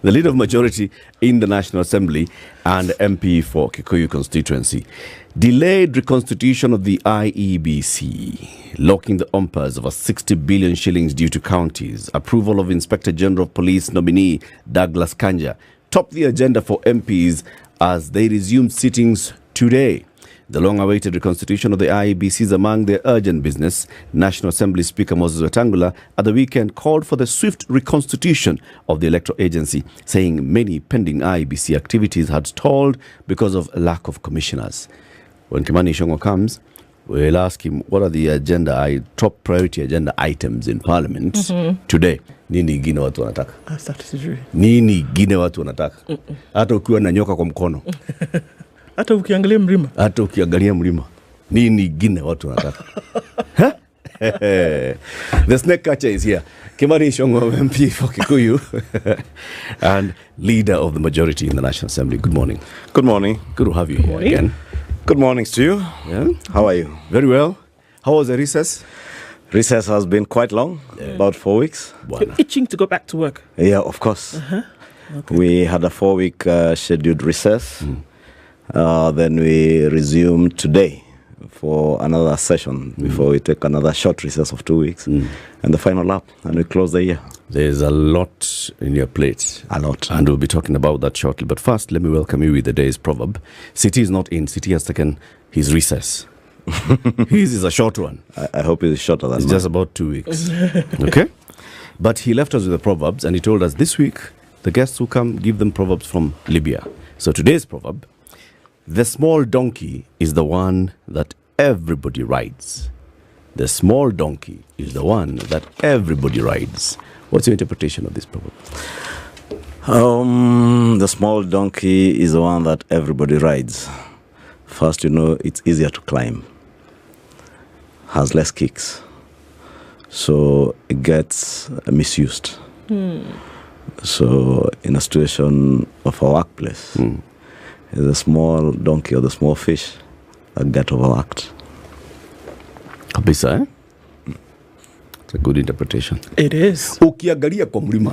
The Leader of Majority in the National Assembly and MP for Kikuyu constituency delayed reconstitution of the IEBC, locking the umpires over 60 billion shillings due to counties. Approval of Inspector General of Police nominee Douglas Kanja topped the agenda for MPs as they resumed sittings today. The long-awaited reconstitution of the IEBC is among their urgent business. National Assembly Speaker Moses Wetangula at the weekend called for the swift reconstitution of the electoral agency, saying many pending IEBC activities had stalled because of lack of commissioners. When Kimani Ichung'wa comes, we'll ask him what are the top priority agenda items in Parliament today. Nini ingine watu wanataka? Nini ingine watu wanataka? Hata ukiwa na nyoka kwa mkono. Hata ukiangalia mlima. Hata ukiangalia mlima. Nini ingine watu wanataka? The snake catcher is here. Kimani Ichung'wa, MP for Kikuyu and Leader of the Majority in the National Assembly. Good morning. Good morning. Good to have you here again. Good mornings to you. Yeah. How are you? Very well. How was the recess? Recess has been quite long, about 4 weeks. You're itching to go back to work. Yeah, of course. Okay. We had a 4-week scheduled recess. Then we resumed today for another session before we take another short recess of 2 weeks. And the final lap, and we close the year. There's a lot in your plate. A lot. And we'll be talking about that shortly. But first, let me welcome you with the day's proverb. City is not in. City has taken his recess. His is a short one. I hope it's shorter than It's just about 2 weeks. Okay? But he left us with the proverbs, and he told us this week, the guests who come, give them proverbs from Libya. So today's proverb: the small donkey is the one that everybody rides. The small donkey is the one that everybody rides. What's your interpretation of this proverb? The small donkey is the one that everybody rides. First, it's easier to climb. Has less kicks. So it gets misused. So in a situation of a workplace, the small donkey or the small fish that get overworked. Kabisa, eh? It's a good interpretation. It is. Ukiangalia kwa mlima.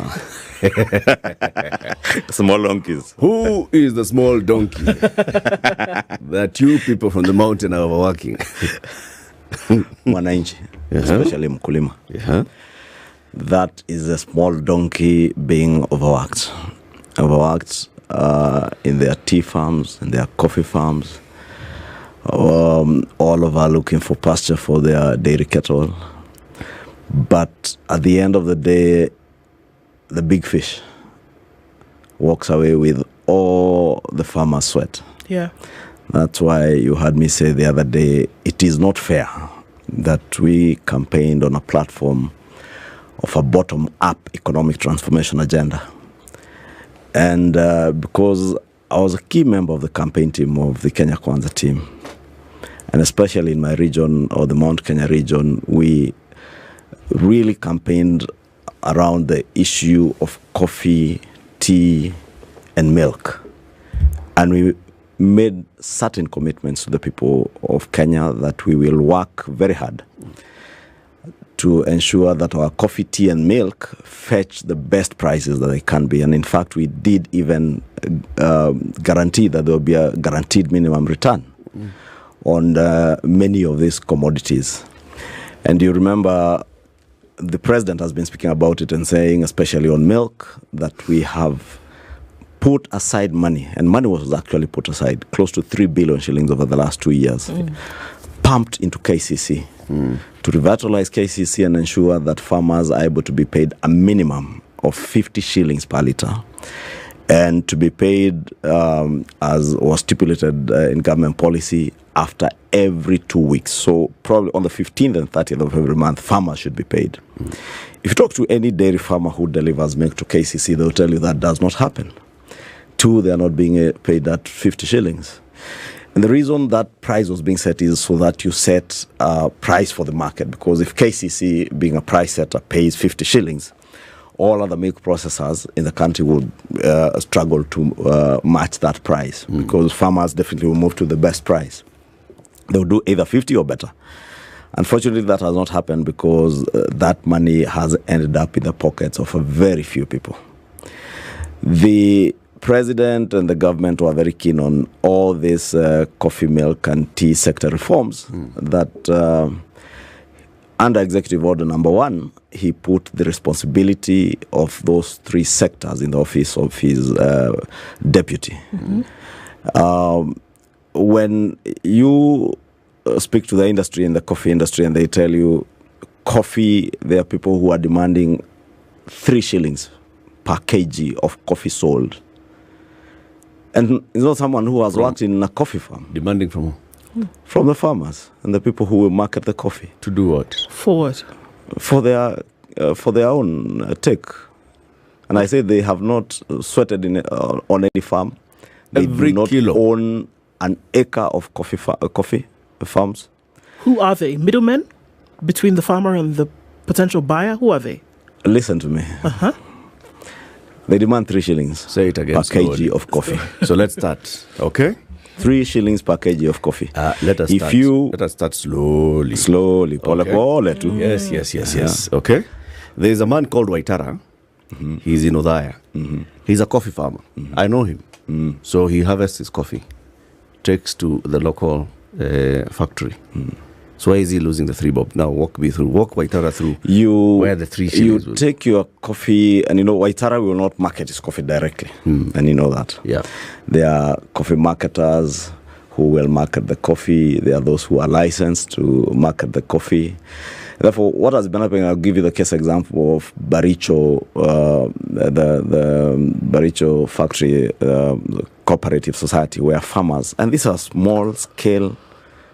Small donkeys. Who is the small donkey that you people from the mountain are overworking? Mwananchi, especially mkulima. That is a small donkey being overworked. Overworked in their tea farms, in their coffee farms, all over looking for pasture for their dairy cattle. But at the end of the day, the big fish walks away with all the farmer's sweat. Yeah. That's why you heard me say the other day, it is not fair that we campaigned on a platform of a bottom-up economic transformation agenda. And because I was a key member of the campaign team of the Kenya Kwanza team, and especially in my region, or the Mount Kenya region, we really campaigned around the issue of coffee, tea, and milk. And we made certain commitments to the people of Kenya that we will work very hard to ensure that our coffee, tea, and milk fetch the best prices that they can be. And in fact, we did even guarantee that there will be a guaranteed minimum return on many of these commodities. And you remember the president has been speaking about it and saying, especially on milk, that we have put aside money, and money was actually put aside, close to 3 billion shillings over the last 2 years, pumped into KCC to revitalize KCC and ensure that farmers are able to be paid a minimum of 50 shillings per litre, and to be paid as was stipulated in government policy after every 2 weeks. So probably on the 15th and 30th of every month, farmers should be paid. If you talk to any dairy farmer who delivers milk to KCC, they'll tell you that does not happen. Two, they are not being paid that 50 shillings. And the reason that price was being set is so that you set a price for the market. Because if KCC, being a price setter, pays 50 shillings, all other milk processors in the country would struggle to match that price. Because farmers definitely will move to the best price. They will do either 50 or better. Unfortunately, that has not happened because that money has ended up in the pockets of a very few people. The president and the government were very keen on all these coffee, milk, and tea sector reforms that under Executive Order number 1, he put the responsibility of those 3 sectors in the office of his deputy. When you speak to the industry in the coffee industry and they tell you coffee, there are people who are demanding 3 shillings per kg of coffee sold. And it's not someone who has worked in a coffee farm. Demanding from who? From the farmers and the people who will market the coffee. To do what? For what? For their own take. And I say they have not sweated on any farm. They Every do not kilo. own an acre of coffee farms. Who are they? Middlemen between the farmer and the potential buyer? Who are they? Listen to me. Uh-huh. They demand 3 shillings Say it again. per slowly. kg of coffee. So let's start. Okay? 3 shillings per kg of coffee. Let us If start. you- Let us start slowly. Slowly, pole Okay. pole tu. Yes. Okay? There's a man called Waitara. He's in Odhaya. He's a coffee farmer. I know him. So he harvests his coffee, takes to the local factory. So why is he losing the 3 bob? Now walk Waitara through. Where the 3 You shillings will- take your coffee, and Waitara will not market his coffee directly, and you know that. Yeah. There are coffee marketers who will market the coffee. There are those who are licensed to market the coffee. Therefore, what has been happening, I'll give you the case example of Baricho, the Baricho factory cooperative society, where farmers, and these are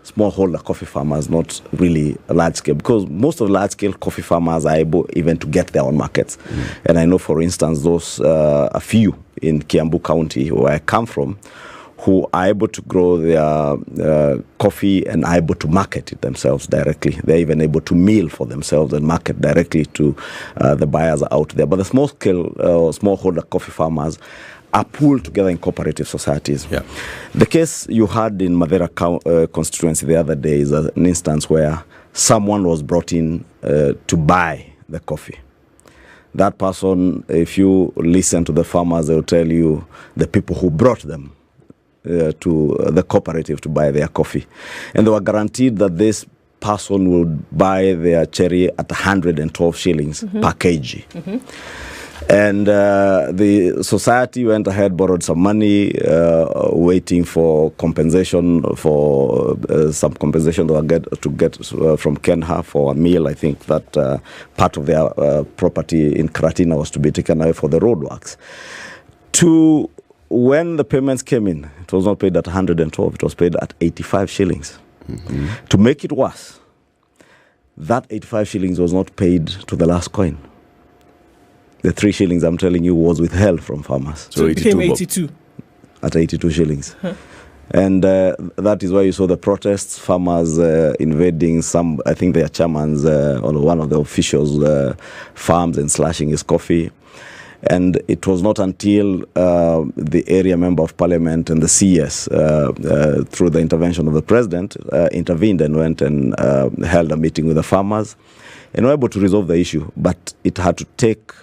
smallholder coffee farmers, not really large scale, because most of large scale coffee farmers are able even to get their own markets. And I know, for instance, those a few in Kiambu County, where I come from, who are able to grow their coffee and are able to market it themselves directly. They're even able to mill for themselves and market directly to the buyers out there. But the small scale, smallholder coffee farmers are pooled together in cooperative societies. Yeah. The case you had in Madera constituency the other day is an instance where someone was brought in to buy the coffee. That person, if you listen to the farmers, they'll tell you the people who brought them to the cooperative to buy their coffee. And they were guaranteed that this person would buy their cherry at 112 shillings per kg. And the society went ahead, borrowed some money, waiting for compensation, for some compensation to get from Kenha for a meal. I think that part of their property in Kratina was to be taken away for the roadworks. When the payments came in, it was not paid at 112, it was paid at 85 shillings. To make it worse, that 85 shillings was not paid to the last coin. The 3 shillings, I'm telling you, was withheld from farmers. So it became 82 bob. 82. At 82 shillings. And that is why you saw the protests, farmers invading some, I think their chairman's or one of the officials' farms and slashing his coffee. And it was not until the area member of parliament and the CS, through the intervention of the president, intervened and went and held a meeting with the farmers and were able to resolve the issue. But it had to take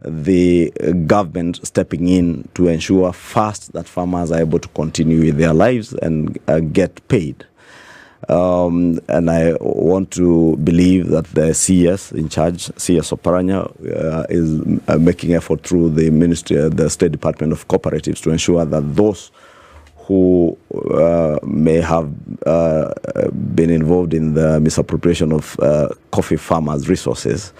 the government stepping in to ensure first that farmers are able to continue with their lives and get paid. And I want to believe that the CS in charge, CS Oparanya, is making effort through the ministry, the State Department of Cooperatives, to ensure that those who may have been involved in the misappropriation of coffee farmers' resources,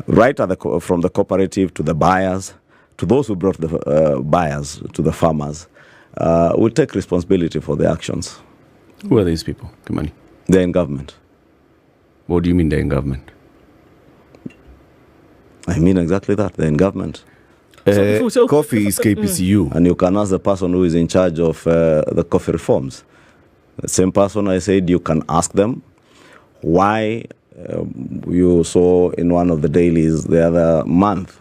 right at from the cooperative to the buyers, to those who brought the buyers to the farmers, will take responsibility for their actions. Who are these people, Kimani? They're in government. What do you mean they're in government? I mean exactly that. They're in government. Coffee is KPCU. And you can ask the person who is in charge of the coffee reforms. The same person I said, you can ask them why you saw in one of the dailies the other month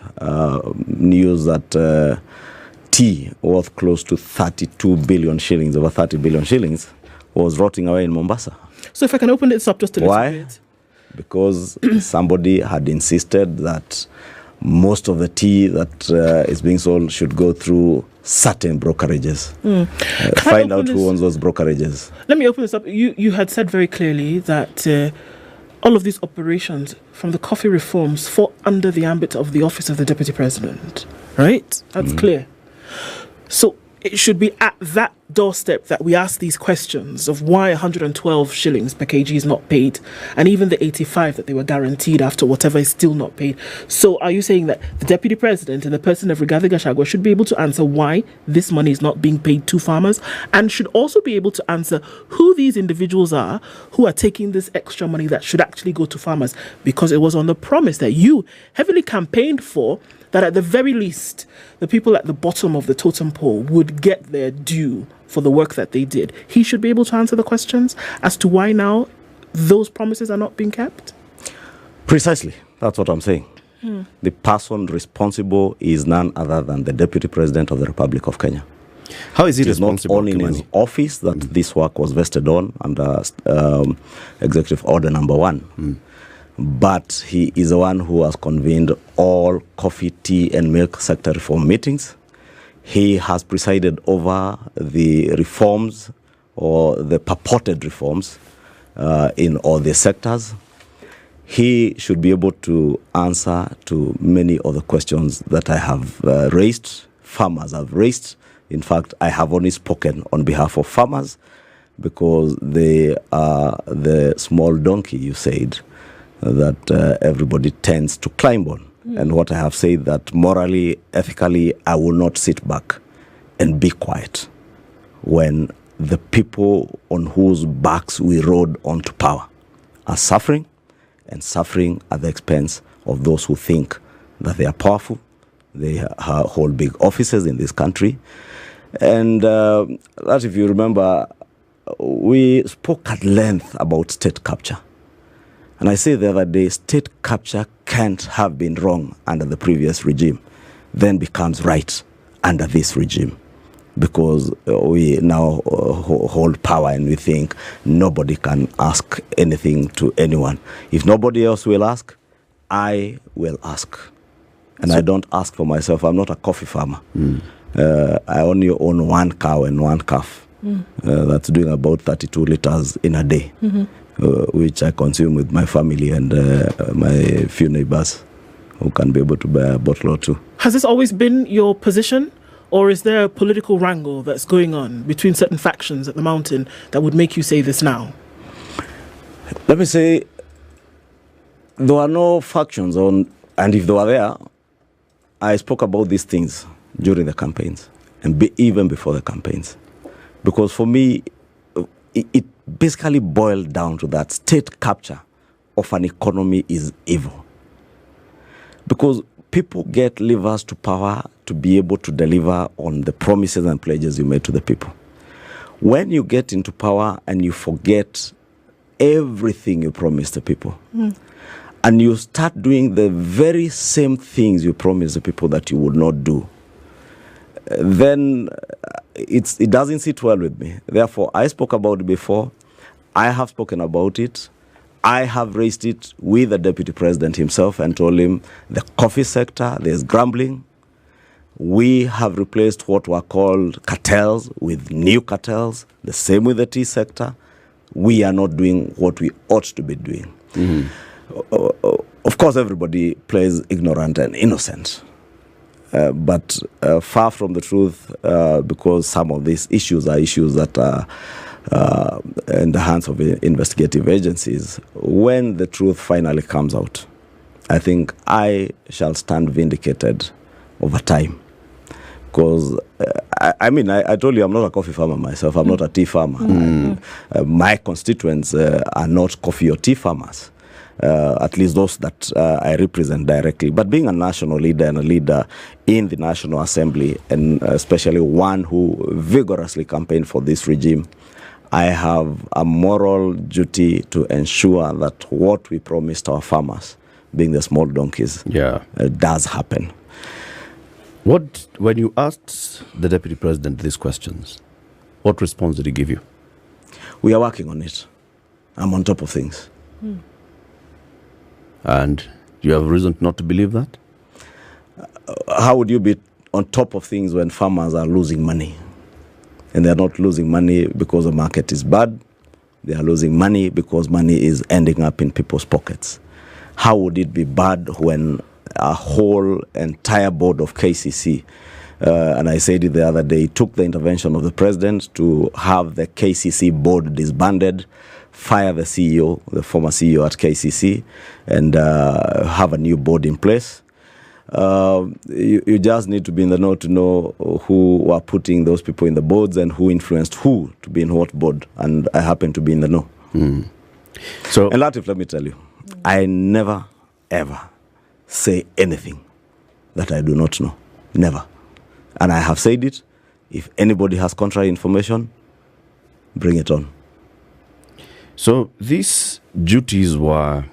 news that tea worth close to 32 billion shillings, over 30 billion shillings, was rotting away in Mombasa. So if I can open this up just a little Why? bit. Because somebody had insisted that Most of the tea that is being sold should go through certain brokerages. Find out who owns those brokerages. Let me open this up. You had said very clearly that all of these operations from the coffee reforms fall under the ambit of the office of the Deputy President, right? That's clear. So it should be at that doorstep that we ask these questions of why 112 shillings per kg is not paid, and even the 85 that they were guaranteed after whatever is still not paid. So are you saying that the Deputy President and the person of Rigathi Gachagua should be able to answer why this money is not being paid to farmers, and should also be able to answer who these individuals are who are taking this extra money that should actually go to farmers? Because it was on the promise that you heavily campaigned for, that at the very least, the people at the bottom of the totem pole would get their due for the work that they did. He should be able to answer the questions as to why now those promises are not being kept? Precisely. That's what I'm saying. The person responsible is none other than the Deputy President of the Republic of Kenya. How is he It is not responsible, only in his office that this work was vested on under Executive Order Number 1. But he is the one who has convened all coffee, tea, and milk sector reform meetings. He has presided over the reforms or the purported reforms in all the sectors. He should be able to answer to many of the questions that I have raised, farmers have raised. In fact, I have only spoken on behalf of farmers because they are the small donkey, you said, that everybody tends to climb on. And what I have said, that morally, ethically, I will not sit back and be quiet when the people on whose backs we rode onto power are suffering, and suffering at the expense of those who think that they are powerful. They hold big offices in this country. And that, if you remember, we spoke at length about state capture. And I said the other day, state capture can't have been wrong under the previous regime, then becomes right under this regime. Because we now hold power and we think nobody can ask anything to anyone. If nobody else will ask, I will ask. And I don't ask for myself. I'm not a coffee farmer. I only own one cow and one calf. That's doing about 32 liters in a day. Which I consume with my family and my few neighbors who can be able to buy a bottle or two. Has this always been your position, or is there a political wrangle that's going on between certain factions at the mountain that would make you say this now? Let me say, there are no factions on, and if they were there, I spoke about these things during the campaigns and even before the campaigns. Because for me, it basically boiled down to that state capture of an economy is evil. Because people get levers to power to be able to deliver on the promises and pledges you made to the people. When you get into power and you forget everything you promised the people, and you start doing the very same things you promised the people that you would not do, then it doesn't sit well with me. Therefore, I spoke about it before. I have spoken about it. I have raised it with the Deputy President himself and told him the coffee sector, there's grumbling. We have replaced what were called cartels with new cartels. The same with the tea sector. We are not doing what we ought to be doing. Of course, everybody plays ignorant and innocent. But far from the truth, because some of these issues are issues that are in the hands of investigative agencies. When the truth finally comes out, I think I shall stand vindicated over time. Because, I told you I'm not a coffee farmer myself. I'm not a tea farmer. My constituents are not coffee or tea farmers. At least those that I represent directly. But being a national leader and a leader in the National Assembly, and especially one who vigorously campaigned for this regime, I have a moral duty to ensure that what we promised our farmers, being the small donkeys, does happen. When you asked the Deputy President these questions, what response did he give you? We are working on it. I'm on top of things. And do you have reason not to believe that? how would you be on top of things when farmers are losing money? And they're not losing money because the market is bad. They are losing money because money is ending up in people's pockets. How would it be bad when a whole entire board of KCC, and I said it the other day, took the intervention of the president to have the KCC board disbanded, fire the CEO, the former CEO at KCC, and have a new board in place? You just need to be in the know to know who were putting those people in the boards and who influenced who to be in what board. And I happen to be in the know. So, and Latif, let me tell you, I never, ever say anything that I do not know. Never. And I have said it. If anybody has contrary information, bring it on. So these duties were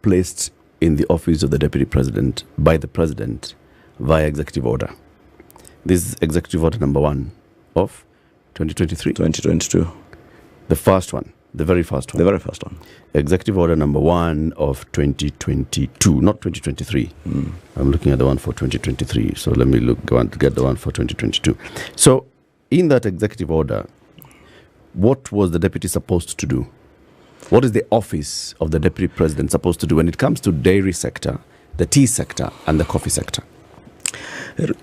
placed in the office of the Deputy President by the President via executive order. This is executive order number 1 of 2023? 2022. The first one, the very first one. The very first one. Executive order number 1 of 2022, not 2023. I'm looking at the one for 2023. So let me go on to get the one for 2022. So in that executive order, what was the deputy supposed to do? What is the office of the Deputy President supposed to do when it comes to dairy sector, the tea sector, and the coffee sector?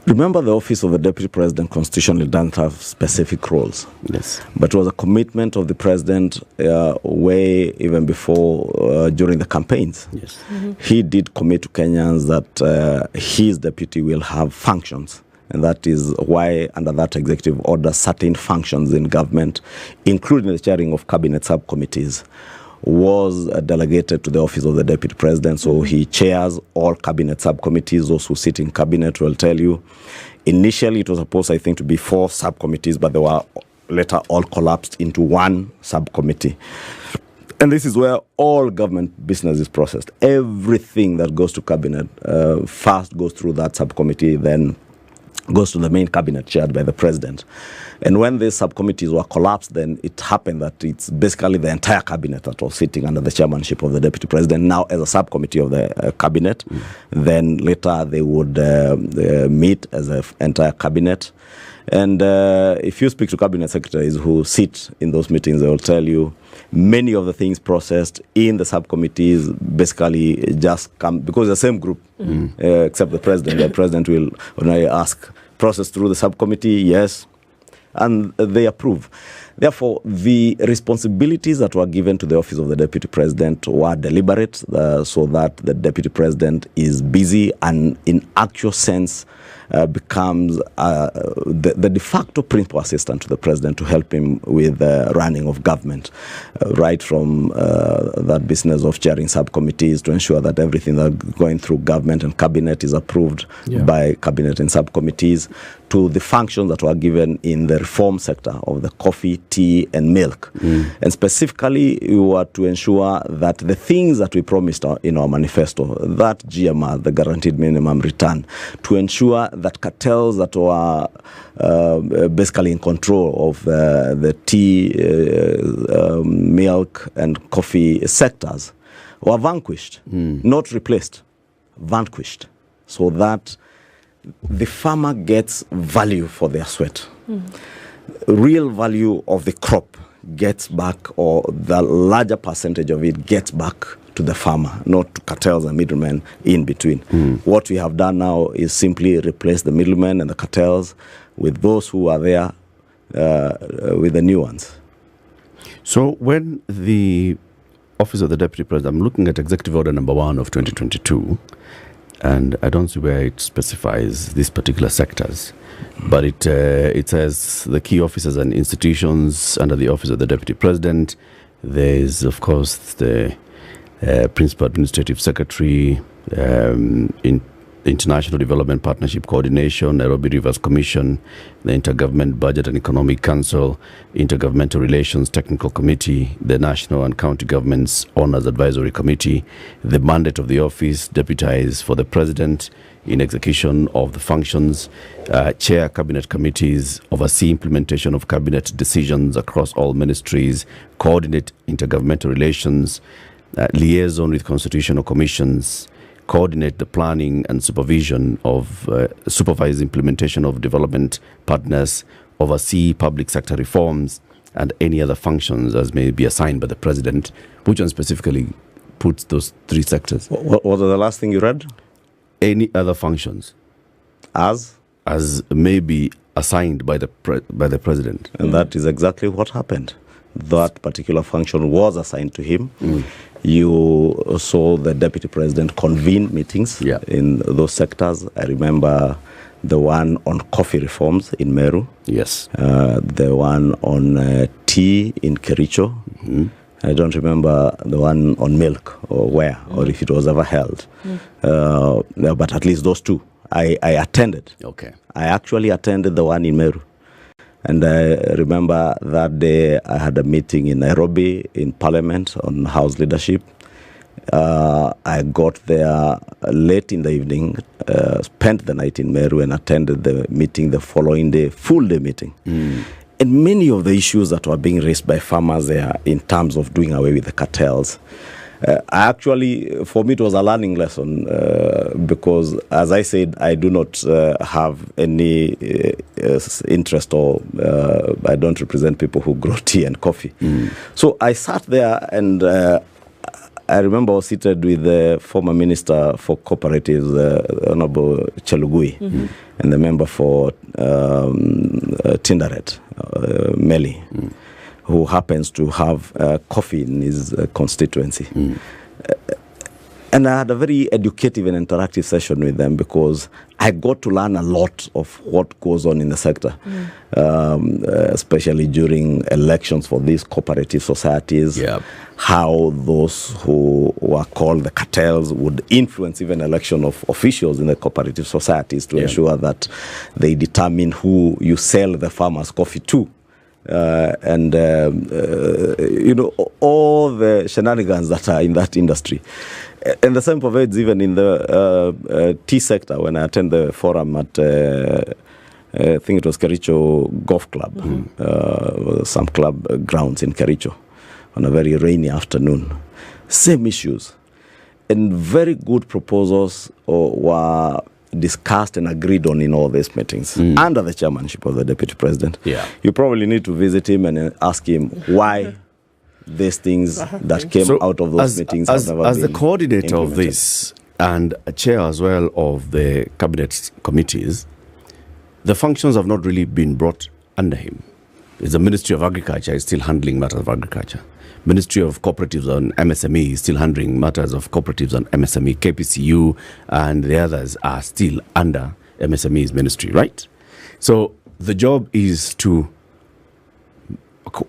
Remember, the office of the Deputy President constitutionally doesn't have specific roles. Yes. But it was a commitment of the President way even before, during the campaigns. Yes. He did commit to Kenyans that his deputy will have functions. And that is why, under that executive order, certain functions in government, including the chairing of cabinet subcommittees, was delegated to the office of the Deputy President. So he chairs all cabinet subcommittees. Those who sit in cabinet will tell you. Initially, it was supposed, I think, to be 4 subcommittees, but they were later all collapsed into one subcommittee. And this is where all government business is processed. Everything that goes to cabinet first goes through that subcommittee, then goes to the main cabinet chaired by the president. And when these subcommittees were collapsed, then it happened that it's basically the entire cabinet that was sitting under the chairmanship of the deputy president, now as a subcommittee of the cabinet. Then later they would meet as an entire cabinet. And if you speak to cabinet secretaries who sit in those meetings, they will tell you many of the things processed in the subcommittees basically just come because the same group, except the president. The president will ask, process through the subcommittee, yes, and they approve. Therefore, the responsibilities that were given to the office of the deputy president were deliberate, so that the deputy president is busy and in actual sense becomes the de facto principal assistant to the president to help him with the running of government, right from that business of chairing subcommittees to ensure that everything that's going through government and cabinet is approved by cabinet and subcommittees, to the functions that were given in the reform sector of the coffee, tea, and milk. And specifically, we were to ensure that the things that we promised in our manifesto, that GMR, the guaranteed minimum return, to ensure that cartels that were basically in control of the tea, milk, and coffee sectors were vanquished, not replaced, vanquished, so that the farmer gets value for their sweat. Real value of the crop gets back, or the larger percentage of it gets back to the farmer, not to cartels and middlemen in between. What we have done now is simply replace the middlemen and the cartels with those who are there with the new ones. So when the Office of the Deputy President, I'm looking at Executive Order number 1 of 2022, and I don't see where it specifies these particular sectors, but it says the key officers and institutions under the Office of the Deputy President. There's, of course, the Principal Administrative Secretary, International Development Partnership Coordination, Nairobi Rivers Commission, the Intergovernment Budget and Economic Council, Intergovernmental Relations Technical Committee, the National and County Governments Owners Advisory Committee. The mandate of the office: deputize for the President in execution of the functions, chair cabinet committees, oversee implementation of cabinet decisions across all ministries, coordinate intergovernmental relations, liaison with constitutional commissions, coordinate the planning and supervision of, supervise implementation of development partners, oversee public sector reforms, and any other functions as may be assigned by the president. Which one specifically puts those three sectors? What was the last thing you read? Any other functions As may be assigned by the president. And that is exactly what happened. That particular function was assigned to him. You saw the deputy president convene meetings in those sectors. I remember the one on coffee reforms in Meru. Yes. The one on tea in Kericho. I don't remember the one on milk or where, or if it was ever held. But at least those two I attended. Okay. I actually attended the one in Meru. And I remember that day I had a meeting in Nairobi in Parliament on House leadership. I got there late in the evening, spent the night in Meru and attended the meeting the following day, full day meeting. And many of the issues that were being raised by farmers there in terms of doing away with the cartels, actually, for me, it was a learning lesson because, as I said, I do not have any interest or I don't represent people who grow tea and coffee. So I sat there and I remember I was seated with the former Minister for Cooperatives, Honorable Chelugui, and the member for Tinderet, Meli, who happens to have coffee in his constituency. And I had a very educative and interactive session with them because I got to learn a lot of what goes on in the sector, especially during elections for these cooperative societies, how those who were called the cartels would influence even election of officials in the cooperative societies to ensure that they determine who you sell the farmers' coffee to. You know, all the shenanigans that are in that industry. And the same pervades even in the tea sector. When I attend the forum at, I think it was Kericho Golf Club, some club grounds in Kericho, on a very rainy afternoon. Same issues. And very good proposals were discussed and agreed on in all these meetings under the chairmanship of the deputy president. You probably need to visit him and ask him why these things that came out of those meetings have never been as the coordinator of this and a chair as well of the cabinet committees, the functions have not really been brought under him. It's the Ministry of Agriculture is still handling matters of agriculture. Ministry of Cooperatives and MSME is still handling matters of cooperatives and MSME. KPCU and the others are still under MSME's ministry, right? So the job is to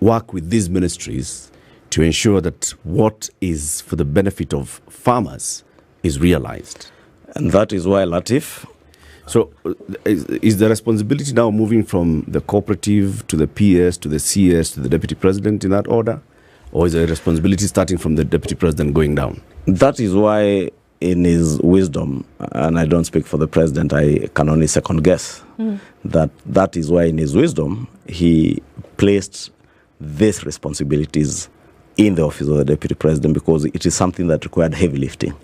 work with these ministries to ensure that what is for the benefit of farmers is realized. And that is why, Latif. So is the responsibility now moving from the cooperative to the PS to the CS to the deputy president in that order? Or is the responsibility starting from the deputy president going down? That is why, in his wisdom, and I don't speak for the president, I can only second guess, that is why, in his wisdom, he placed these responsibilities in the office of the deputy president because it is something that required heavy lifting.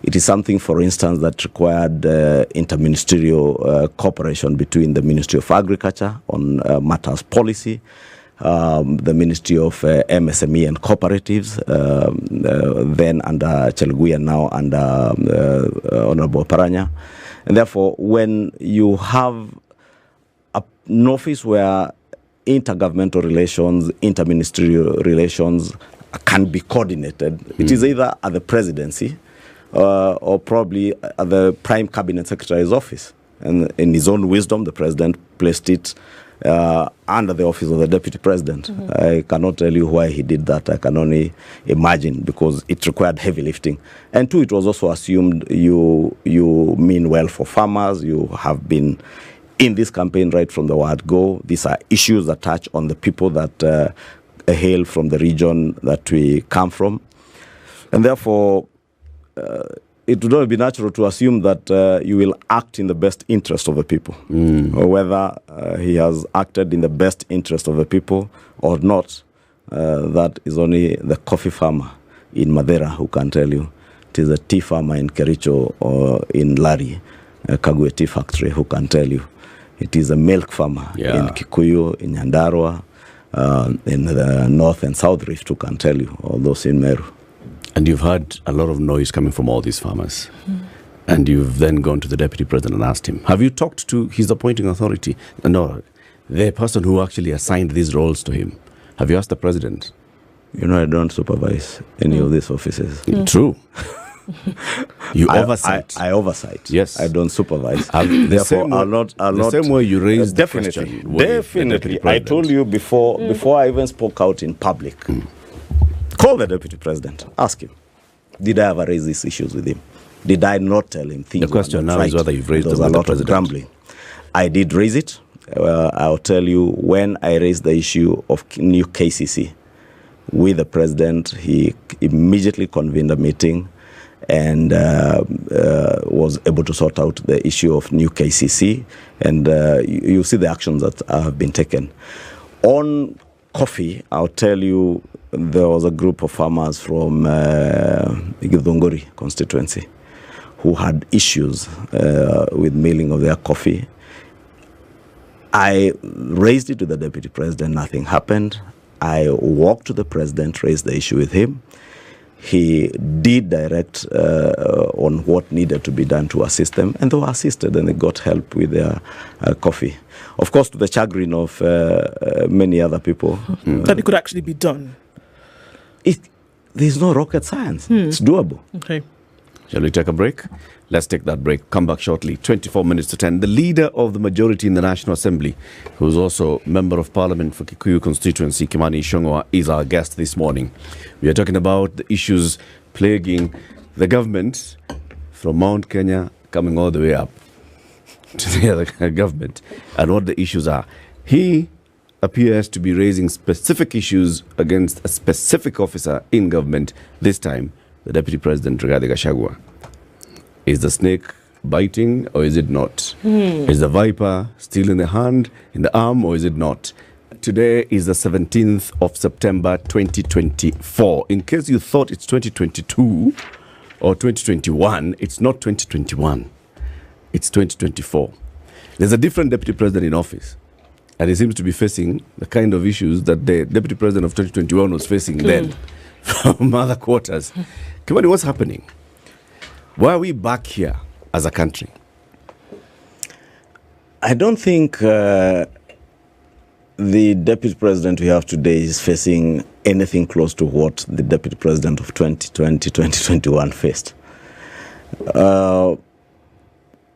It is something, for instance, that required interministerial cooperation between the Ministry of Agriculture on matters policy, the Ministry of MSME and Cooperatives, then under Chelugui and now under Honorable Paranya. And therefore, when you have an office where intergovernmental relations, interministerial relations can be coordinated, it is either at the presidency or probably at the Prime Cabinet Secretary's office. And in his own wisdom, the president placed it under the office of the deputy president. I cannot tell you why he did that. I can only imagine because it required heavy lifting. And two, it was also assumed you mean well for farmers. You have been in this campaign right from the word go. These are issues that touch on the people that hail from the region that we come from. And therefore, it would not be natural to assume that you will act in the best interest of the people, or whether he has acted in the best interest of the people or not. That is only the coffee farmer in Madeira who can tell you. it is a tea farmer in Kericho or in Lari, Kagwe Tea Factory, who can tell you. It is a milk farmer in Kikuyu, in Nyandarua, in the north and south rift, who can tell you, all those in Meru. And you've heard a lot of noise coming from all these farmers. And you've then gone to the deputy president and asked him, have you talked to his appointing authority? No, the person who actually assigned these roles to him. Have you asked the president? You know, I don't supervise any of these offices. True. You oversight. I oversight. Yes. I don't supervise. Therefore, I'll not. The same way you raised definitely, the question. with the Definitely. deputy I president. told you before I even spoke out in public. Call the deputy president. Ask him. Did I ever raise these issues with him? Did I not tell him things? The question were not now right? is whether you've raised There them was a with the lot of president. grumbling. I did raise it. I'll tell you, when I raised the issue of new KCC with the president, he immediately convened a meeting and was able to sort out the issue of new KCC. And you see the actions that have been taken. On coffee, I'll tell you, there was a group of farmers from Githunguri constituency who had issues with milling of their coffee. I raised it to the deputy president, nothing happened. I walked to the president, raised the issue with him. He did direct on what needed to be done to assist them, and they were assisted and they got help with their coffee. Of course, to the chagrin of many other people. That it could actually be done. There's no rocket science. It's doable. Okay. Shall we take a break? Let's take that break. Come back shortly. 24 minutes to 10. The leader of the majority in the National Assembly, who's also member of Parliament for Kikuyu constituency, Kimani Ichung'wa, is our guest this morning. We are talking about the issues plaguing the government from Mount Kenya coming all the way up to the other government and what the issues are. He appears to be raising specific issues against a specific officer in government, this time the Deputy President, Rigathi Gachagua. Is the snake biting or is it not? Is the viper still in the hand, in the arm, or is it not? Today is the 17th of September 2024. In case you thought it's 2022 or 2021, it's not 2021. It's 2024. There's a different Deputy President in office, and he seems to be facing the kind of issues that the Deputy President of 2021 was facing then from other quarters. Kimani, what's happening? Why are we back here as a country? I don't think the deputy president we have today is facing anything close to what the deputy president of 2020, 2021 faced.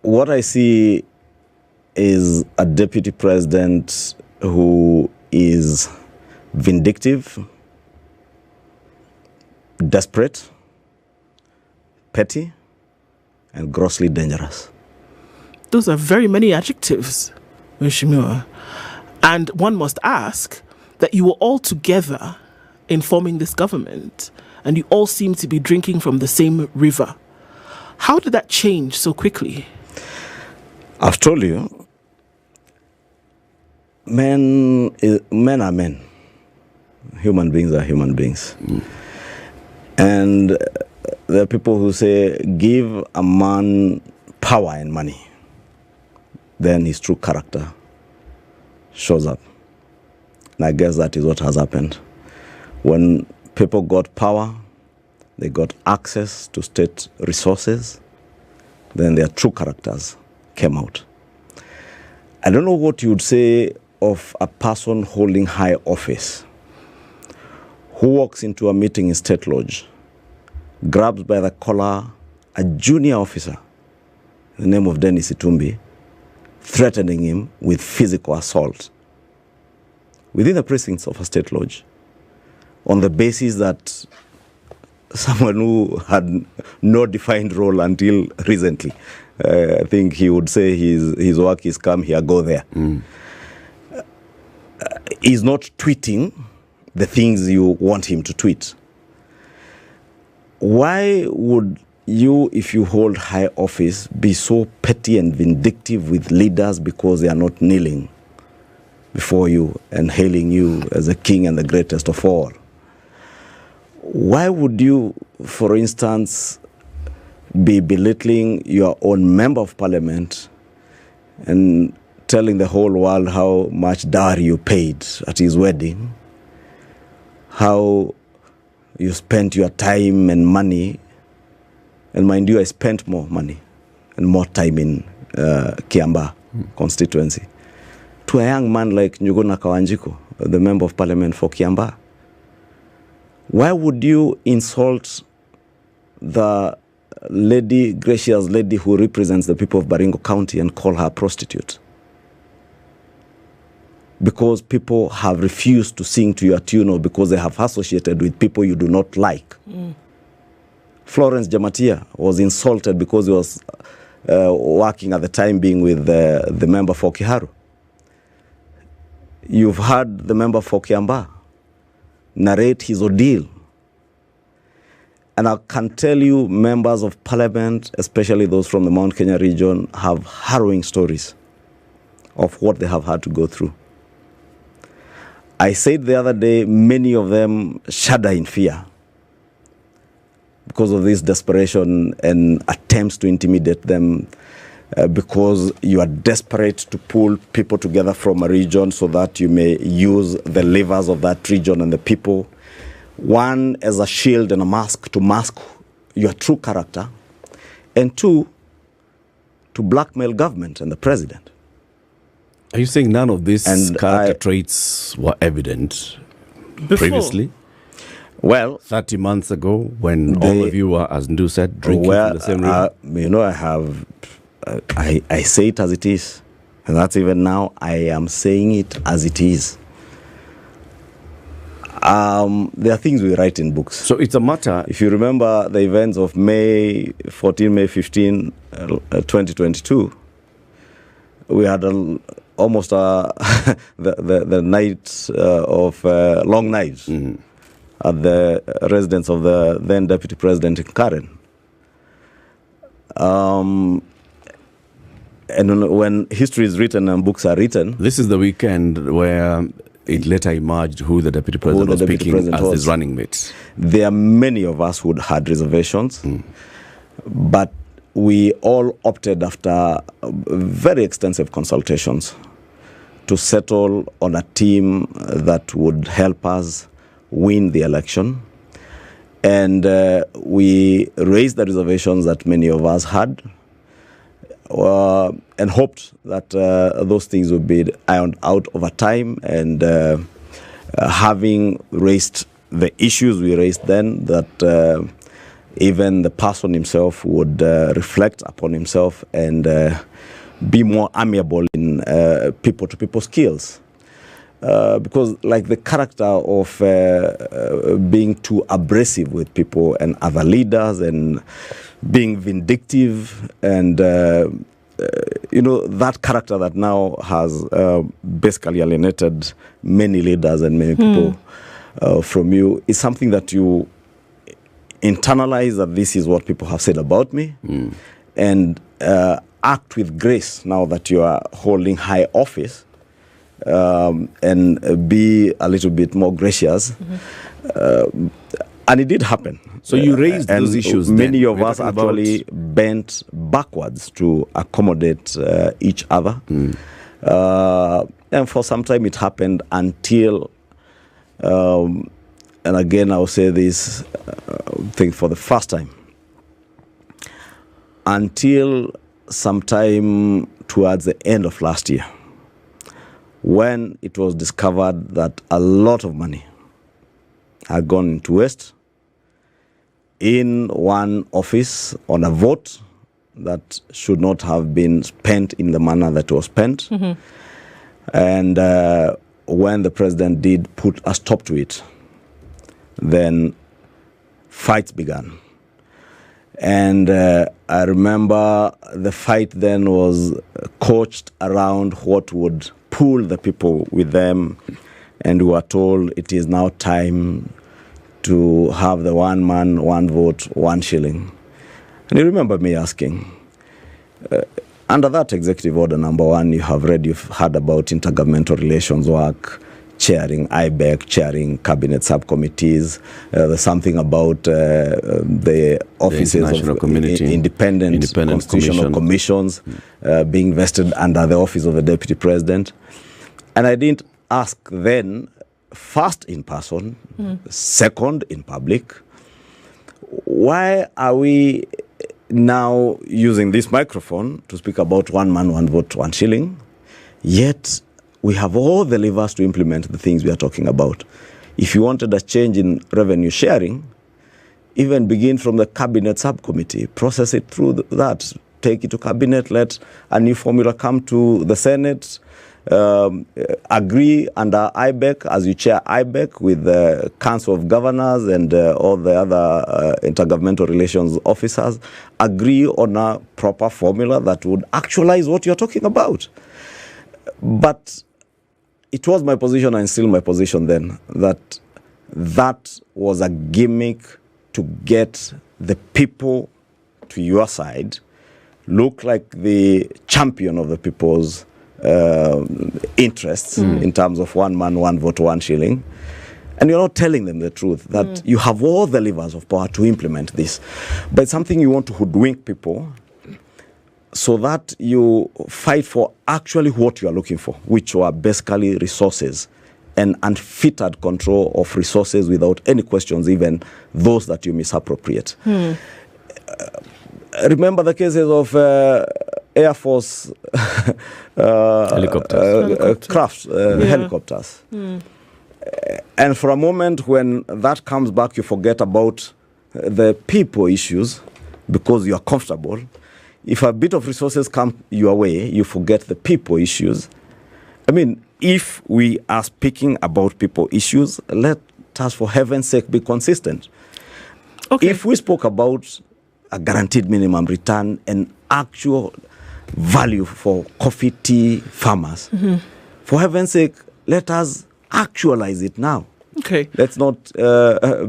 What I see is a deputy president who is vindictive, desperate, petty, and grossly dangerous. Those are very many adjectives, Mheshimiwa. And one must ask that you were all together in forming this government and you all seem to be drinking from the same river. How did that change so quickly? I've told you, men are men. Human beings are human beings. And there are people who say, give a man power and money, then his true character shows up. And I guess that is what has happened. When people got power, they got access to state resources, then their true characters came out. I don't know what you would say of a person holding high office who walks into a meeting in State Lodge, grabs by the collar a junior officer, the name of Dennis Itumbi, threatening him with physical assault within the precincts of a State Lodge on the basis that someone who had no defined role until recently, I think he would say his work is come here, go there. He's not tweeting the things you want him to tweet. Why would you, if you hold high office, be so petty and vindictive with leaders because they are not kneeling before you and hailing you as the king and the greatest of all? Why would you, for instance, be belittling your own member of parliament and telling the whole world how much dowry you paid at his wedding, how you spent your time and money, and mind you, I spent more money and more time in Kiambaa constituency, to a young man like Njuguna Kawanjiko, the member of parliament for Kiambaa. Why would you insult the lady, gracious lady who represents the people of Baringo County, and call her a prostitute? Because people have refused to sing to your tune, or because they have associated with people you do not like. Florence Jamatia was insulted because he was working at the time being with the member for Kiharu. You've heard the member for Kiambaa narrate his ordeal. And I can tell you, members of parliament, especially those from the Mount Kenya region, have harrowing stories of what they have had to go through. I said the other day, many of them shudder in fear because of this desperation and attempts to intimidate them, because you are desperate to pull people together from a region so that you may use the levers of that region and the people, one, as a shield and a mask to mask your true character, and two, to blackmail government and the president. Are you saying none of these character traits were evident previously? Well, 30 months ago, when all of you were, as Ndu said, drinking in the same room? I say it as it is. And that's even now, I am saying it as it is. There are things we write in books. So it's a matter... If you remember the events of May 14, May 15, 2022, we had almost the night of long knives at the residence of the then Deputy President in Karen. And when history is written and books are written... This is the weekend where it later emerged who the Deputy President was picking as his running mates. There are many of us who had reservations, but we all opted after very extensive consultations to settle on a team that would help us win the election. And we raised the reservations that many of us had, and hoped that those things would be ironed out over time. And having raised the issues we raised then, that even the person himself would reflect upon himself and be more amiable in people-to-people skills. Because like the character of being too abrasive with people and other leaders and being vindictive and, that character that now has basically alienated many leaders and many people from you is something that you internalize, that this is what people have said about me, and act with grace now that you are holding high office. And be a little bit more gracious. And it did happen. So you raised those issues. Many of us actually bent backwards to accommodate each other. And for some time it happened until, and again I'll say this thing for the first time, until sometime towards the end of last year, when it was discovered that a lot of money had gone into waste in one office on a vote that should not have been spent in the manner that it was spent. And when the president did put a stop to it, then fights began. And I remember the fight then was coached around what would pull the people with them, and we were told it is now time to have the one man, one vote, 1 shilling. And you remember me asking, under that executive order number 1, you've heard about intergovernmental relations work, chairing IBEC, chairing cabinet subcommittees. There's something about the offices of independent constitutional commissions being vested under the office of the deputy president. And I didn't ask then, first in person, second in public, why are we now using this microphone to speak about one man, one vote, one shilling, yet we have all the levers to implement the things we are talking about. If you wanted a change in revenue sharing, even begin from the cabinet subcommittee, process it through that, take it to cabinet, let a new formula come to the Senate, agree under IBEC, as you chair IBEC, with the Council of Governors and all the other intergovernmental relations officers, agree on a proper formula that would actualize what you're talking about. But it was my position, and still my position then, that that was a gimmick to get the people to your side, look like the champion of the people's interests in terms of one man, one vote, one shilling. And you're not telling them the truth, that you have all the levers of power to implement this. But it's something you want to hoodwink people so that you fight for actually what you are looking for, which are basically resources and unfettered control of resources without any questions, even those that you misappropriate. Remember the cases of Air Force helicopters. And for a moment, when that comes back, you forget about the people issues because you are comfortable. If a bit of resources come your way, you forget the people issues. I mean, if we are speaking about people issues, let us, for heaven's sake, be consistent. Okay. If we spoke about a guaranteed minimum return and actual value for coffee, tea farmers, for heaven's sake, let us actualize it now. Okay. Let's not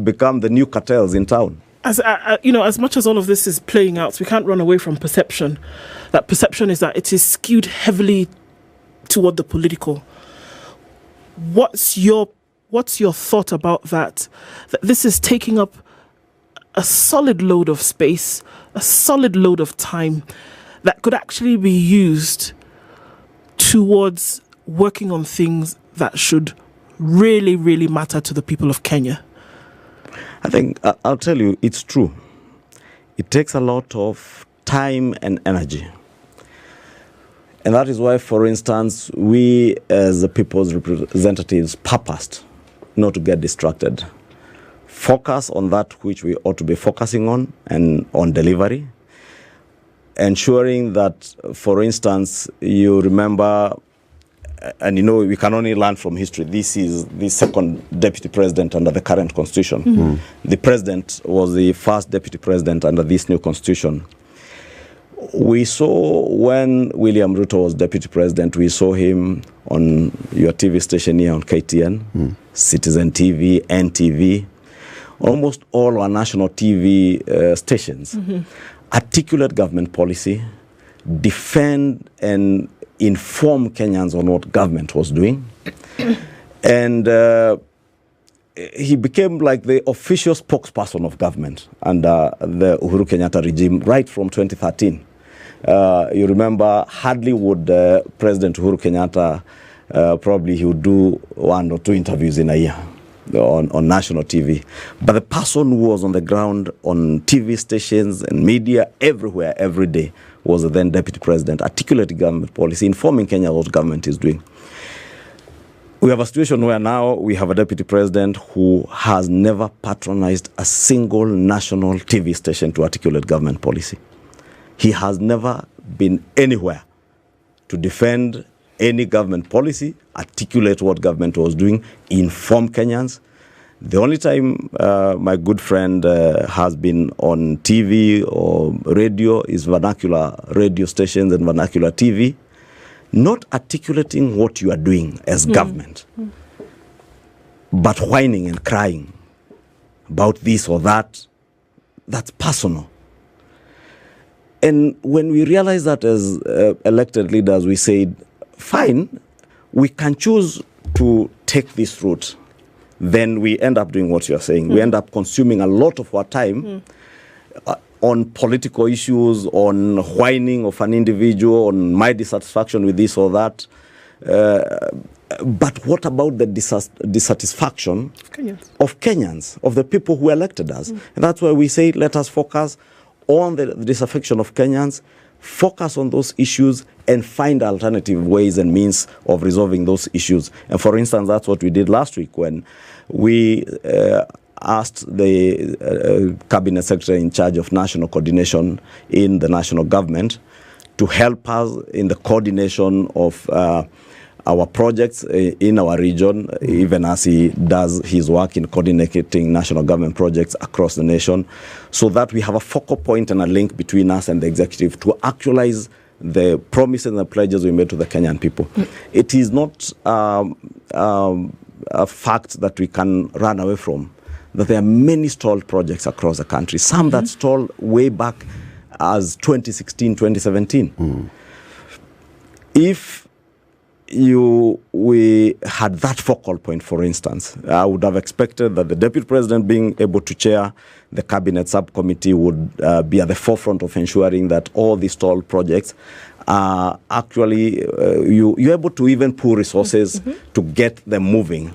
become the new cartels in town. As as much as all of this is playing out, we can't run away from perception. That perception is that it is skewed heavily toward the political. What's your thought about that? That this is taking up a solid load of space, a solid load of time that could actually be used towards working on things that should really, really matter to the people of Kenya. I think, I'll tell you, it's true. It takes a lot of time and energy. And that is why, for instance, we as the people's representatives purposed not to get distracted. Focus on that which we ought to be focusing on and on delivery. Ensuring that, for instance, you remember, and we can only learn from history. This is the second deputy president under the current constitution. The president was the first deputy president under this new constitution. We saw when William Ruto was deputy president, we saw him on your TV station here on KTN, Citizen TV, NTV, almost all our national TV stations. Articulate government policy, defend and inform Kenyans on what government was doing. And he became like the official spokesperson of government under the Uhuru Kenyatta regime right from 2013. You remember, hardly would President Uhuru Kenyatta, probably he would do 1 or 2 interviews in a year on national TV. But the person who was on the ground on TV stations and media everywhere, every day, was the then deputy president, articulating government policy, informing Kenya what government is doing. We have a situation where now we have a deputy president who has never patronized a single national TV station to articulate government policy. He has never been anywhere to defend any government policy, articulate what government was doing, inform Kenyans. The only time my good friend has been on TV or radio is vernacular radio stations and vernacular TV, not articulating what you are doing as government, but whining and crying about this or that. That's personal. And when we realize that as elected leaders, we said, fine, we can choose to take this route, then we end up doing what you're saying. We end up consuming a lot of our time on political issues, on whining of an individual, on my dissatisfaction with this or that. But what about the dissatisfaction of Kenyans, of the people who elected us? And that's why we say, let us focus on the disaffection of Kenyans, focus on those issues, and find alternative ways and means of resolving those issues. And for instance, that's what we did last week when we asked the cabinet secretary in charge of national coordination in the national government to help us in the coordination of our projects in our region, even as he does his work in coordinating national government projects across the nation, so that we have a focal point and a link between us and the executive to actualize the promises and the pledges we made to the Kenyan people. It is not a fact that we can run away from, that there are many stalled projects across the country, some that stalled way back as 2016, 2017. If we had that focal point, for instance, I would have expected that the Deputy President being able to chair the Cabinet subcommittee would be at the forefront of ensuring that all these stalled projects are actually, you're able to even pool resources to get them moving.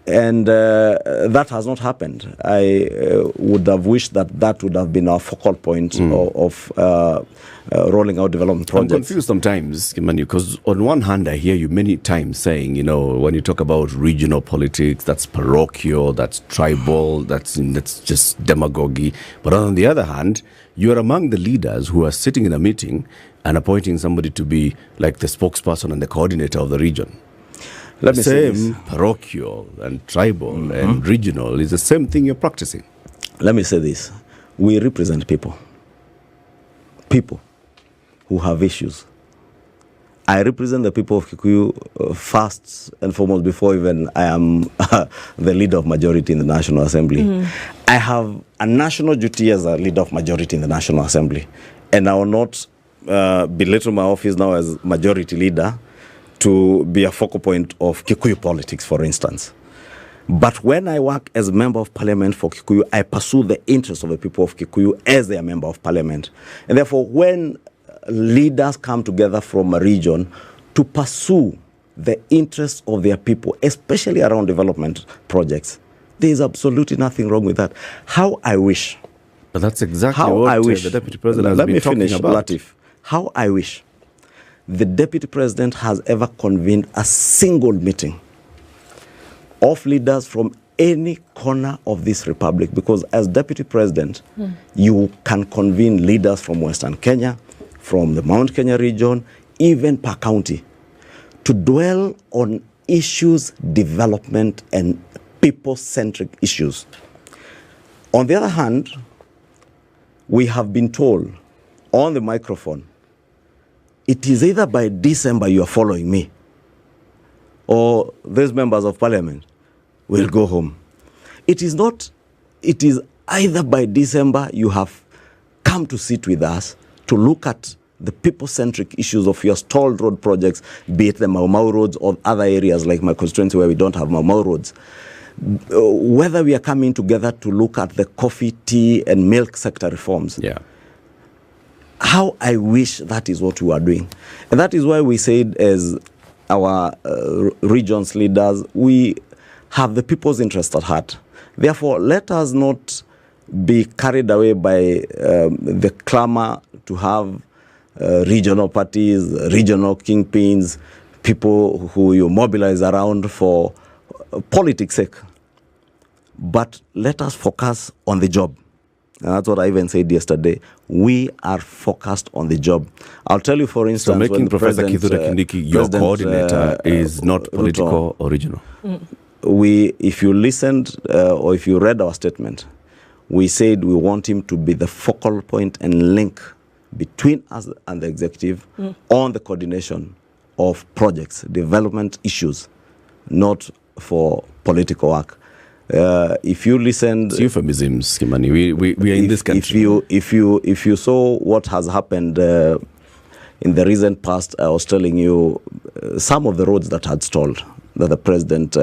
And that has not happened. I would have wished that that would have been our focal point of rolling out development projects. I'm confused sometimes, Kimani, because on one hand, I hear you many times saying, you know, when you talk about regional politics, that's parochial, that's tribal, that's just demagogy. But on the other hand, you're among the leaders who are sitting in a meeting and appointing somebody to be like the spokesperson and the coordinator of the region. Let me say this. Same parochial and tribal and regional is the same thing you're practicing. Let me say this. We represent people. People who have issues. I represent the people of Kikuyu first and foremost before even I am the leader of majority in the National Assembly. I have a national duty as a leader of majority in the National Assembly. And I will not belittle my office now as majority leader to be a focal point of Kikuyu politics, for instance. But when I work as a member of parliament for Kikuyu, I pursue the interests of the people of Kikuyu as their member of parliament. And therefore, when leaders come together from a region to pursue the interests of their people, especially around development projects, there is absolutely nothing wrong with that. How I wish. But that's exactly what the Deputy President has been talking about. Latif. How I wish the Deputy President has ever convened a single meeting of leaders from any corner of this republic, because as Deputy President, you can convene leaders from Western Kenya, from the Mount Kenya region, even per county, to dwell on issues, development, and people-centric issues. On the other hand, we have been told on the microphone, it is either by December you are following me, or these members of parliament will go home. It is not, it is either by December you have come to sit with us to look at the people-centric issues of your stalled road projects, be it the Mau Mau roads or other areas like my constituency where we don't have Mau Mau roads. Whether we are coming together to look at the coffee, tea, and milk sector reforms. Yeah. How I wish that is what we are doing. And that is why we said, as our region's leaders, we have the people's interest at heart. Therefore, let us not be carried away by the clamor to have regional parties, regional kingpins, people who you mobilize around for politics' sake. But let us focus on the job. And that's what I even said yesterday. We are focused on the job. I'll tell you, for instance, so making Professor Kithure Kindiki your coordinator is not political or regional. If you listened or if you read our statement, we said we want him to be the focal point and link between us and the executive on the coordination of projects, development issues, not for political work. If you listened, it's euphemisms, Kimani. We are in this country. If you saw what has happened in the recent past, I was telling you some of the roads that had stalled. that the president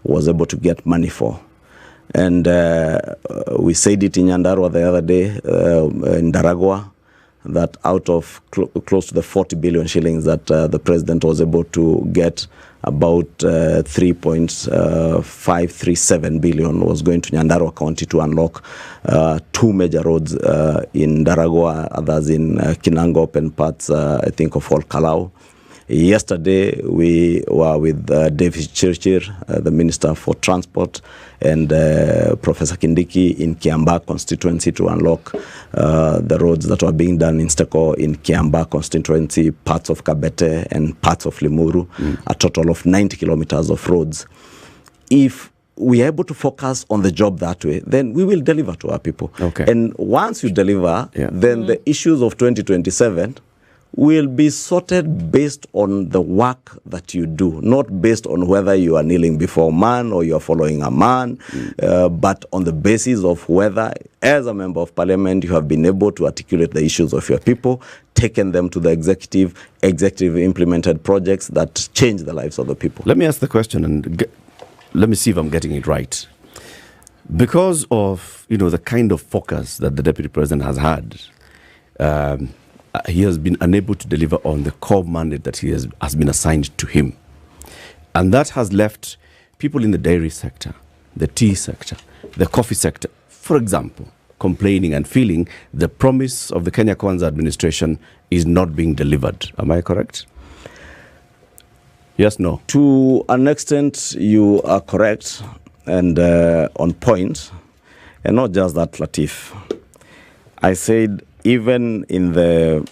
was able to get money for. And we said it in Nyandarua the other day, in Daragwa, that out of close to the 40 billion shillings that the president was able to get, about 3.537 billion was going to Nyandarua County to unlock 2 major roads in Daragwa, others in Kinangop and parts, I think, of Ol Kalau. Yesterday, we were with David Chirchir, the Minister for Transport, and Professor Kindiki in Kiambaa constituency to unlock the roads that were being done in Steko in Kiambaa constituency, parts of Kabete and parts of Limuru, a total of 90 kilometers of roads. If we are able to focus on the job that way, then we will deliver to our people. Okay. And once you deliver, then the issues of 2027 will be sorted based on the work that you do, not based on whether you are kneeling before man or you are following a man, but on the basis of whether, as a member of parliament, you have been able to articulate the issues of your people, taken them to the executive implemented projects that change the lives of the people. Let me ask the question and let me see if I'm getting it right. Because of, the kind of focus that the Deputy President has had, he has been unable to deliver on the core mandate that has been assigned to him. And that has left people in the dairy sector, the tea sector, the coffee sector, for example, complaining and feeling the promise of the Kenya Kwanza administration is not being delivered. Am I correct? Yes, no? To an extent, you are correct and on point. And not just that, Latif. I said, even in the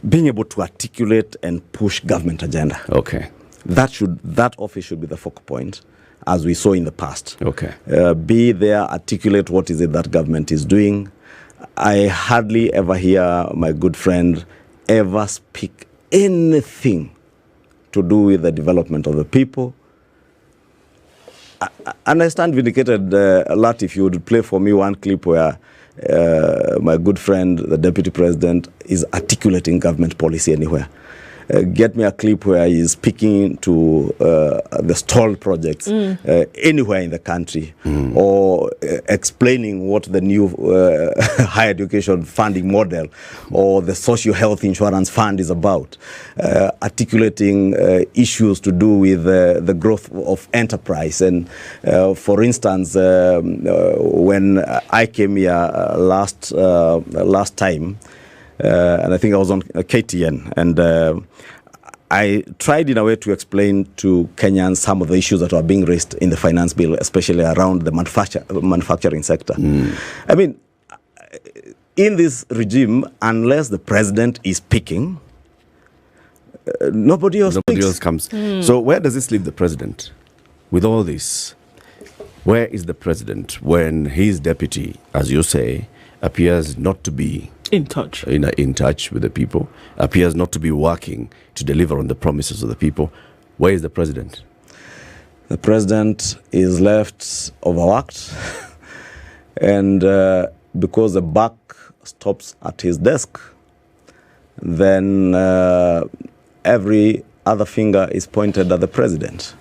being able to articulate and push government agenda. Okay. That office should be the focal point, as we saw in the past. Okay. Be there, articulate what is it that government is doing. I hardly ever hear my good friend ever speak anything to do with the development of the people. And I stand vindicated, Lat, if you would play for me one clip where my good friend, the Deputy President, is articulating government policy anywhere. Get me a clip where he's speaking to the stalled projects anywhere in the country, or explaining what the new higher education funding model or the social health insurance fund is about, articulating issues to do with the growth of enterprise. And for instance, when I came here last time, and I think I was on KTN, and I tried in a way to explain to Kenyans some of the issues that were being raised in the finance bill, especially around the manufacturing sector. I mean, in this regime, unless the president is speaking, nobody else comes. So where does this leave the president with all this? Where is the president when his deputy, as you say, appears not to be in touch with the people, appears not to be working to deliver on the promises of the people? Where is the president? The president is left overworked, and because the buck stops at his desk, then every other finger is pointed at the president.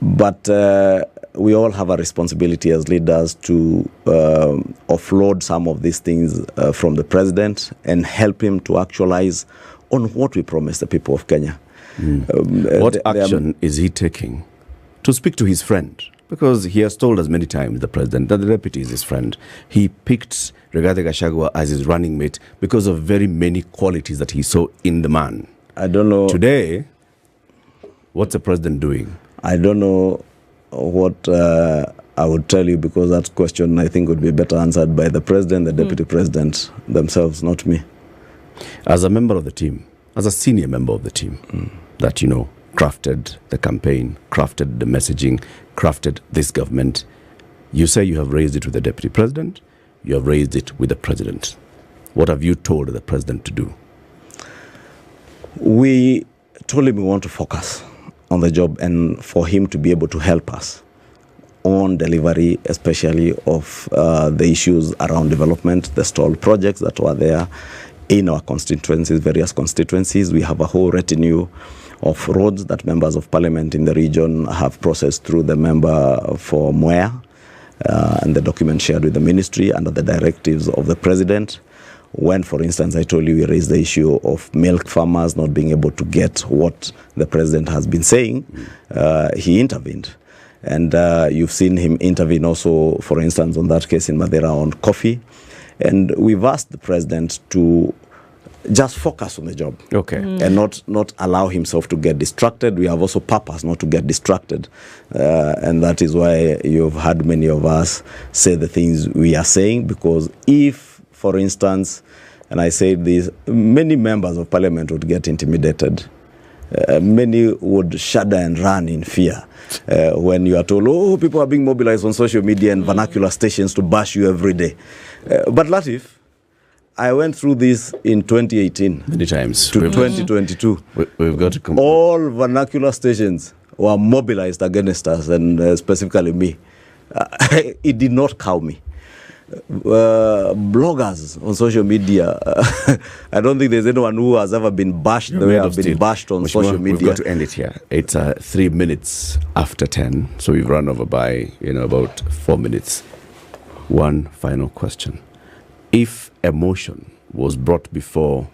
But we all have a responsibility as leaders to offload some of these things from the president and help him to actualize on what we promised the people of Kenya. What action is he taking to speak to his friend? Because he has told us many times, the president, that the deputy is his friend. He picked Rigathi Gachagua as his running mate because of very many qualities that he saw in the man. I don't know. Today, what's the president doing? I don't know what I would tell you, because that question, I think, would be better answered by the president, the deputy president themselves, not me. As a member of the team, as a senior member of the team, that, crafted the campaign, crafted the messaging, crafted this government, you say you have raised it with the deputy president, you have raised it with the president. What have you told the president to do? We told him we want to focus on the job and for him to be able to help us on delivery, especially of the issues around development, the stalled projects that were there in our constituencies, various constituencies. We have a whole retinue of roads that members of parliament in the region have processed through the member for Mwea, and the document shared with the ministry under the directives of the president. When, for instance, I told you we raised the issue of milk farmers not being able to get what the president has been saying, he intervened. And you've seen him intervene also, for instance, on that case in Madeira on coffee. And we've asked the president to just focus on the job, and not allow himself to get distracted. We have also purpose not to get distracted, and that is why you've heard many of us say the things we are saying, because if, for instance, and I say this, many members of parliament would get intimidated. Many would shudder and run in fear when you are told, oh, people are being mobilized on social media and vernacular stations to bash you every day. But Latif, I went through this in 2018 many times to 2022. We've got to all vernacular stations were mobilized against us, and specifically me. It did not cow me. Bloggers on social media, I don't think there's anyone who has ever been bashed the way I've been bashed on social media. We've got to end it here. It's 3 minutes after 10, so we've run over by about 4 minutes. One final question. If a motion was brought before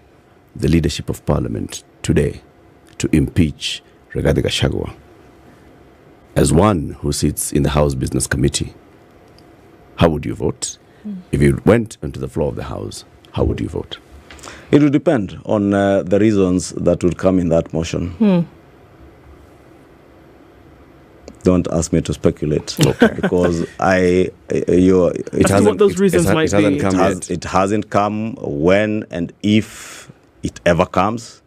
the leadership of parliament today to impeach Rigathi Gachagua, as one who sits in the House Business Committee, how would you vote? If you went onto the floor of the House, how would you vote? It would depend on the reasons that would come in that motion. Don't ask me to speculate, because it hasn't come. When and if it ever comes,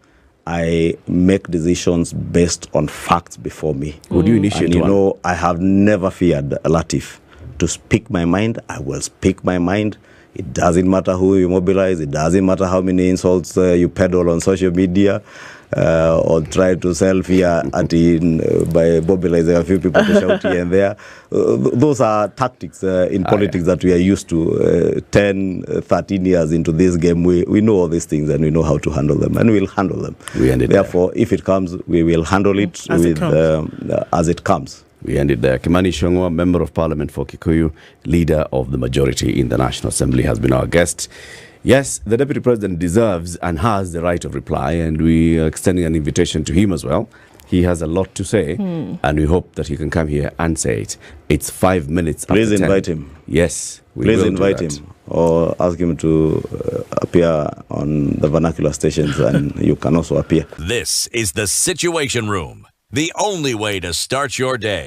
I make decisions based on facts before me. Would you initiate one? I have never feared, Latif, to speak my mind. I will speak my mind. It doesn't matter who you mobilize. It doesn't matter how many insults you peddle on social media, or try to sell fear by mobilizing a few people to shout here and there. Those are tactics in politics that we are used to. 10, 13 years into this game, we know all these things and we know how to handle them, and we'll handle them. Therefore, if it comes, we will handle it as it comes. We ended there. Kimani Ichung'wa, Member of Parliament for Kikuyu, Leader of the Majority in the National Assembly, has been our guest. Yes, the Deputy President deserves and has the right of reply, and we are extending an invitation to him as well. He has a lot to say, and we hope that he can come here and say it. It's 5 minutes after 10. Please invite him. Yes, please invite him, or ask him to appear on the vernacular stations, and you can also appear. This is the Situation Room, the only way to start your day.